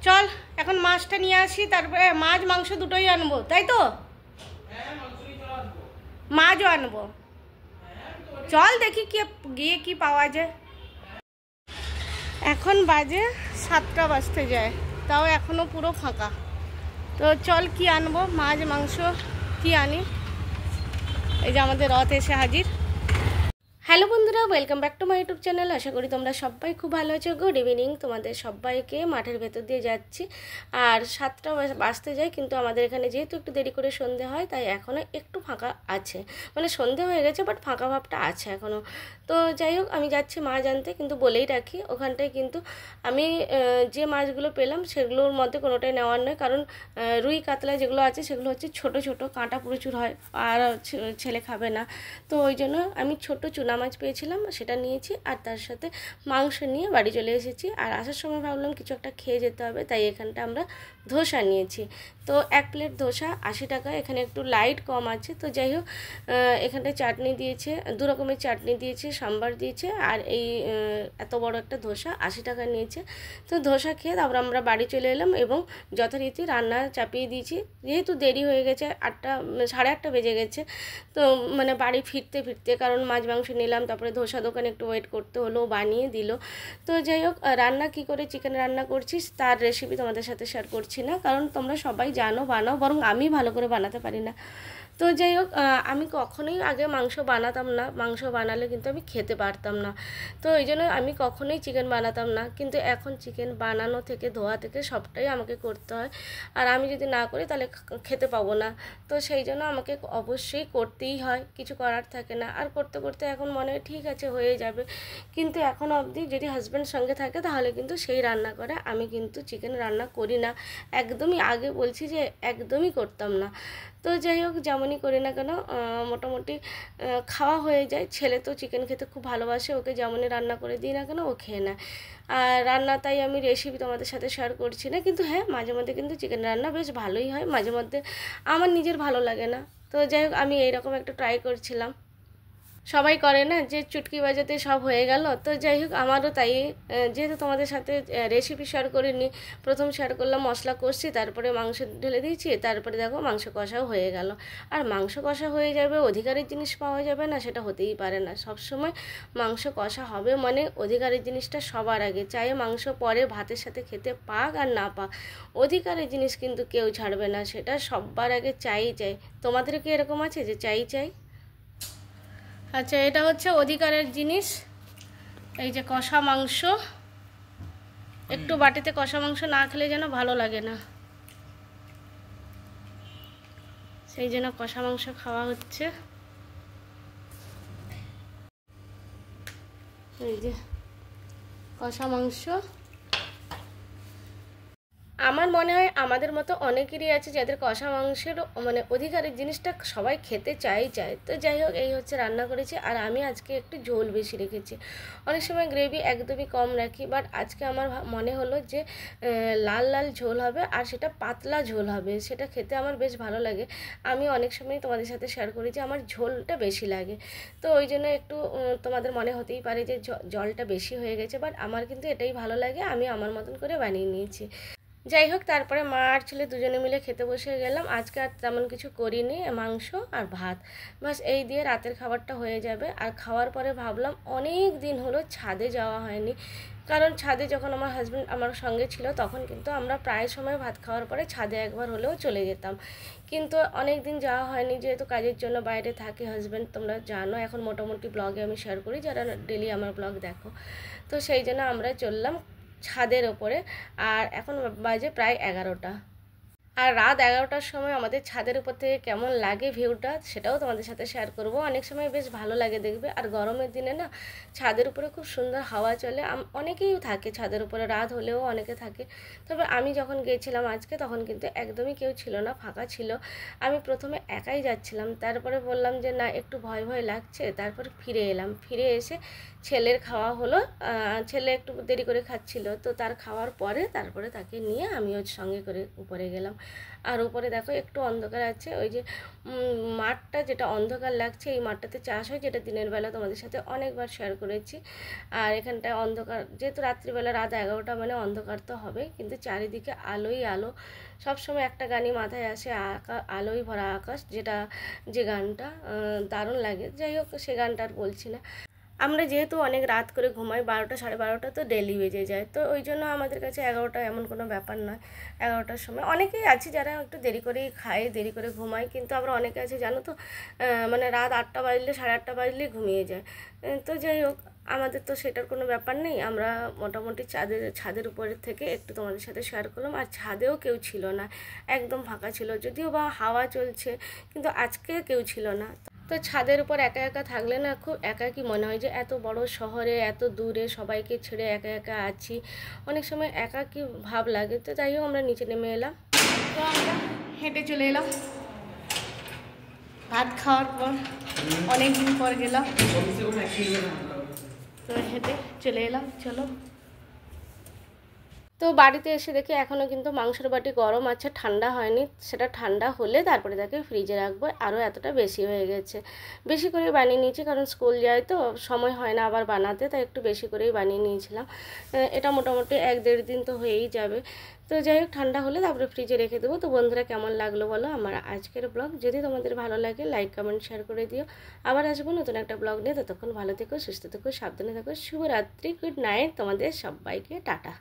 চল এখন মাছটা নিয়ে আসি, তারপরে মাছ মাংস দুটোই আনবো, তাই তো? মাছও আনবো। চল দেখি কি গিয়ে কি পাওয়া যায়। এখন বাজে 7টা বাজতে যায়, তাও এখনো পুরো ফাঁকা। তো চল কি আনবো, মাছ মাংস কি আনি। এই যে আমাদের রথ এসে হাজির। হ্যালো বন্ধুরা, welcome back to my YouTube channel. আশা করি তোমরা সবাই খুব ভালো আছো। গুড ইভিনিং তোমাদের সবাইকে। মাঠের ভেতর দিয়ে যাচ্ছি, আর 7টা বাজতে যায়, কিন্তু আমাদের এখানে যেহেতু একটু দেরি করে সন্ধে হয়, তাই এখনও একটু ফাঁকা আছে। মানে সন্ধে হয়ে গেছে, বাট ফাঁকা ভাবটা আছে এখনও। তো যাই হোক, আমি যাচ্ছি মাছ আনতে, কিন্তু বলেই রাখি ওখানটায় কিন্তু আমি যে মাছগুলো পেলাম সেগুলোর মধ্যে কোনোটাই নেওয়ার নয়, কারণ রুই কাতলা যেগুলো আছে সেগুলো হচ্ছে ছোট ছোট, কাঁটা প্রচুর হয়, আর ছেলে খাবে না। তো ওই জন্য আমি ছোট চুনা মাছ পেয়েছিলাম, সেটা নিয়েছি, আর তার সাথে মাংস নিয়ে বাড়ি চলে এসেছি। আর আসার সময় ভাবলাম কিছু একটা খেয়ে যেতে হবে, তাই এখানটা আমরা ধোসা নিয়েছি। তো 1 প্লেট ধোসা 80 টাকা, এখানে একটু লাইট কম আছে। তো যাই হোক, এখানটায় চাটনি দিয়েছে, 2 রকমের চাটনি দিয়েছে, সাম্বার দিয়েছে, আর এই এত বড় একটা ধোসা 80 টাকা নিয়েছে। তো ধোসা খেয়ে তারপর আমরা বাড়ি চলে এলাম, এবং যথারীতি রান্না চাপিয়ে দিয়েছি, যেহেতু দেরি হয়ে গেছে, 8টা 8:30 বেজে গেছে। তো মানে বাড়ি ফিরতে ফিরতে, কারণ মাছ মাংস নিলাম, তারপরে ধোসা দোকানে একটু ওয়েট করতে হলো, বানিয়ে দিল। তো যাই হোক, রান্না কি করে চিকেন রান্না করছিস তার রেসিপি তোমাদের সাথে শেয়ার করছি না, কারণ তোমরা সবাই জানো বানাও, বরং আমি ভালো করে বানাতে পারি না। তো যাই হোক, আমি কখনোই আগে মাংস বানাতাম না, মাংস বানালে কিন্তু আমি খেতে পারতাম না। তো এই জন্য আমি কখনোই চিকেন বানাতাম না, কিন্তু এখন চিকেন বানানো থেকে ধোয়া থেকে সবটাই আমাকে করতে হয়, আর আমি যদি না করি তাহলে খেতে পাবো না। তো সেই জন্য আমাকে অবশ্যই করতেই হয়, কিছু করার থাকে না। আর করতে করতে এখন মনে হয় ঠিক আছে হয়ে যাবে, কিন্তু এখন অবধি যদি হাজব্যান্ড সঙ্গে থাকে তাহলে কিন্তু সেই রান্না করে, আমি কিন্তু চিকেন রান্না করি না, একদমই। আগে বলছি যে একদমই করতাম না। তো যাই হোক, যেমনই করি না কেন মোটামুটি খাওয়া হয়ে যায়। ছেলে তো চিকেন খেতে খুব ভালোবাসে, ওকে যেমনই রান্না করে দিই না কেন ও খেয়ে নেয়। আর রান্না তাই আমি রেসিপি তোমাদের সাথে শেয়ার করছি না, কিন্তু হ্যাঁ মাঝে মধ্যে কিন্তু চিকেন রান্না বেশ ভালোই হয়, মাঝে মধ্যে আমার নিজের ভালো লাগে না। তো যাই হোক, আমি এইরকম একটা ট্রাই করছিলাম। সবাই করে না যে চুটকি বাজাতে সব হয়ে গেল। তো যাই হোক, আমারও তাই। যেহেতু তোমাদের সাথে রেসিপি শেয়ার করিনি, প্রথম শেয়ার করলাম মশলা কষছি, তারপরে মাংস ঢেলে দিয়েছি, তারপরে দেখো মাংস কষাও হয়ে গেল। আর মাংস কষা হয়ে যাবে, অধিকারের জিনিস পাওয়া যাবে না, সেটা হতেই পারে না। সবসময় মাংস কষা হবে মানে অধিকারের জিনিসটা সবার আগে, চাই মাংস পরে ভাতের সাথে খেতে পাক আর না পাক, অধিকারের জিনিস কিন্তু কেউ ছাড়বে না, সেটা সবার আগে চাই। তোমাদের কি এরকম আছে যে চাই? আচ্ছা, এটা হচ্ছে অধিকারের জিনিস। এই যে কষা মাংস, একটু বাটিতে কষা মাংস না খেলে যেন ভালো লাগে না, সেই জন্য কষা মাংস খাওয়া হচ্ছে। এই যে কষা মাংস। আমার মনে হয় আমাদের মতো অনেকেরই আছে যাদের কষা মাংসের মানে অধিকারের জিনিসটা সবাই খেতে চায়। তো যাই হোক, এই হচ্ছে রান্না করেছি। আর আমি আজকে একটু ঝোল বেশি রেখেছি, অনেক সময় গ্রেভি একদমই কম রাখি, বাট আজকে আমার মনে হলো যে লাল লাল ঝোল হবে, আর সেটা পাতলা ঝোল হবে, সেটা খেতে আমার বেশ ভালো লাগে। আমি অনেক সময় তোমাদের সাথে শেয়ার করি যে আমার ঝোলটা বেশি লাগে, তো ওই জন্য একটু তোমাদের মনে হতেই পারে যে জলটা বেশি হয়ে গেছে, বাট আমার কিন্তু এটাই ভালো লাগে, আমি আমার মতন করে বানিয়ে নিয়েছি। যাই হোক, তারপরে মা আর ছেলে দুজনে মিলে খেতে বসে গেলাম। আজকে আর তেমন কিছু করিনি, মাংস আর ভাত, বাস এই দিয়ে রাতের খাবারটা হয়ে যাবে। আর খাওয়ার পরে ভাবলাম অনেক দিন হলো ছাদে যাওয়া হয়নি, কারণ ছাদে যখন আমার হাজব্যান্ড আমার সঙ্গে ছিল তখন কিন্তু আমরা প্রায় সময় ভাত খাওয়ার পরে ছাদে একবার হলেও চলে যেতাম, কিন্তু অনেক দিন যাওয়া হয়নি, যেহেতু কাজের জন্য বাইরে থাকে হাজব্যান্ড, তোমরা জানো। এখন মোটামুটি ব্লগে আমি শেয়ার করি, যারা ডেলি আমার ব্লগ দেখো। তো সেই জন্য আমরা চললাম ছাদের ওপরে। আর এখন বাজে প্রায় 11টা, আর রাত 11টার সময় আমাদের ছাদের উপর থেকে কেমন লাগে ভিউটা, সেটাও তোমাদের সাথে শেয়ার করব। অনেক সময় বেশ ভালো লাগে দেখবে। আর গরমের দিনে না ছাদের উপরে খুব সুন্দর হাওয়া চলে, অনেকেই থাকে ছাদের উপরে, রাত হলেও অনেকে থাকে। তবে আমি যখন গিয়েছিলাম আজকে, তখন কিন্তু একদমই কেউ ছিল না, ফাঁকা ছিল। আমি প্রথমে একাই যাচ্ছিলাম, তারপরে বললাম যে না একটু ভয় ভয় লাগছে, তারপর ফিরে এলাম। ফিরে এসে ছেলের খাওয়া হলো, ছেলে একটু দেরি করে খাচ্ছিল, তো তার খাওয়ার পরে তারপরে তাকে নিয়ে আমি ওর সঙ্গে করে উপরে গেলাম। আর উপরে দেখো একটু অন্ধকার আছে, ওই যে মাঠটা যেটা অন্ধকার লাগছে এই মাঠটাতে চাষ হয়, যেটা দিনের বেলা তোমাদের সাথে অনেকবার শেয়ার করেছি। আর এখানটায় অন্ধকার, যেহেতু রাত্রিবেলা রাত 11টা মানে অন্ধকার তো হবে, কিন্তু চারিদিকে আলোই আলো। সবসময় একটা গানই মাথায় আসে, আলোয় ভরা আকাশ, যে গানটা দারুণ লাগে। যাই হোক, সে গানটা আর বলছি না। আমরা যেহেতু অনেক রাত করে ঘুমাই, 12টা 12:30 তো ডেলি বেজে যায়, তো ওই জন্য আমাদের কাছে 11টা এমন কোনো ব্যাপার নয়। 11টার সময় অনেকেই আছে যারা একটু দেরি করেই খায়, দেরি করে ঘুমায়, কিন্তু আমরা অনেকে আছে জানো তো, মানে রাত 8টা বাজলে 8:30 বাজলেই ঘুমিয়ে যায়। তো যাই হোক, আমাদের তো সেটার কোনো ব্যাপার নেই। আমরা মোটামুটি ছাদের উপরের থেকে একটু তোমাদের সাথে শেয়ার করলাম। আর ছাদেও কেউ ছিল না, একদম ফাঁকা ছিল, যদিও বা হাওয়া চলছে, কিন্তু আজকে কেউ ছিল না। তো ছাদের উপর একা একা থাকলে না খুব একাকী মনে হয়, যে এত বড় শহরে এত দূরে সবাইকে ছেড়ে একা একা আছি, অনেক সময় একাকী ভাব লাগে। তো যাই হোক, আমরা নিচে নেমে এলাম, তো আমরা হেঁটে চলে এলাম ভাত খাওয়ার পর, অনেক দিন পর গেলাম, তো হেঁটে চলে এলাম। চলো, তো বাড়িতে এসে দেখি এখনও কিন্তু মাংসের বাটি গরম আছে, ঠান্ডা হয়নি। সেটা ঠান্ডা হলে তারপরে তাকে ফ্রিজে রাখবো। আরও এতটা বেশি হয়ে গেছে, বেশি করে বানিয়ে নিয়েছি, কারণ স্কুল যায় তো সময় হয় না আবার বানাতে, তাই একটু বেশি করেই বানিয়ে নিয়েছিলাম। এটা মোটামুটি 1-1.5 দিন তো হয়েই যাবে। তো যাই হোক, ঠান্ডা হলে তারপরে ফ্রিজে রেখে দেবো। তো বন্ধুরা, কেমন লাগলো বলো আমার আজকের ব্লগ? যদি তোমাদের ভালো লাগে লাইক কমেন্ট শেয়ার করে দিও। আবার আসবো নতুন একটা ব্লগ নিয়ে। ততক্ষণ ভালো থেকো, সুস্থ থেকো, সাবধানে থেকো। শুভরাত্রি, গুড নাইট তোমাদের সবাইকে, টাটা।